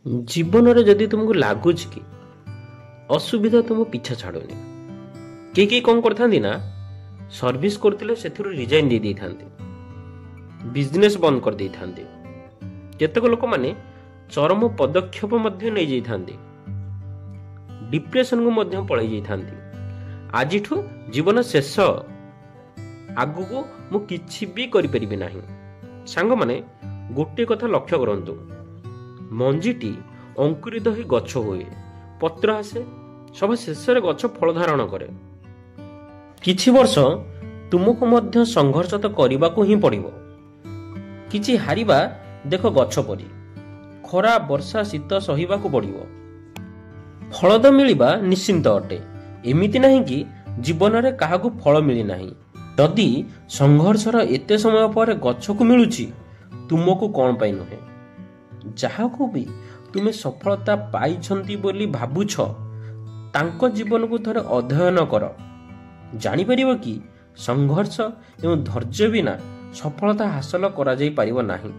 ଜୀବନରେ ଯଦି ତୁମକୁ ଲାଗୁଛି କି ଅସୁବିଧା ତୁମ ପିଛା ଛାଡୁନି, କେହି କ'ଣ କରିଥାନ୍ତି ନା ସର୍ଭିସ କରୁଥିଲେ ସେଥିରୁ ରିଜାଇନ୍ ଦେଇଥାନ୍ତି, ବିଜନେସ୍ ବନ୍ଦ କରିଦେଇଥାନ୍ତି। କେତେକ ଲୋକମାନେ ଚରମ ପଦକ୍ଷେପ ମଧ୍ୟ ନେଇଯାଇଥାନ୍ତି, ଡିପ୍ରେସନକୁ ମଧ୍ୟ ପଳେଇ ଯାଇଥାନ୍ତି। ଆଜିଠୁ ଜୀବନ ଶେଷ, ଆଗକୁ ମୁଁ କିଛି ବି କରିପାରିବି ନାହିଁ। ସାଙ୍ଗମାନେ, ଗୋଟିଏ କଥା ଲକ୍ଷ୍ୟ କରନ୍ତୁ, ମଞ୍ଜିଟି ଅଙ୍କୁରିତ ହୋଇ ଗଛ ହୁଏ, ପତ୍ର ଆସେ, ସଭା ଶେଷରେ ଗଛ ଫଳ ଧାରଣ କରେ। କିଛି ବର୍ଷ ତୁମକୁ ମଧ୍ୟ ସଂଘର୍ଷ ତ କରିବାକୁ ହିଁ ପଡ଼ିବ। କିଛି ହାରିବା ଦେଖ ଗଛ ପରି, ଖରା ବର୍ଷା ଶୀତ ସହିବାକୁ ପଡ଼ିବ। ଫଳ ତ ମିଳିବା ନିଶ୍ଚିନ୍ତ ଅଟେ, ଏମିତି ନାହିଁ କି ଜୀବନରେ କାହାକୁ ଫଳ ମିଳିନାହିଁ। ଯଦି ସଂଘର୍ଷର ଏତେ ସମୟ ପରେ ଗଛକୁ ମିଳୁଛି, ତୁମକୁ କ'ଣ ପାଇଁ ନୁହେଁ? ଯାହାକୁ ବି ତୁମେ ସଫଳତା ପାଇଛନ୍ତି ବୋଲି ଭାବୁଛ, ତାଙ୍କ ଜୀବନକୁ ଥରେ ଅଧ୍ୟୟନ କର। ଜାଣିପାରିବ କି ସଂଘର୍ଷ ଏବଂ ଧୈର୍ଯ୍ୟ ବିନା ସଫଳତା ହାସଲ କରାଯାଇ ପାରିବ ନାହିଁ।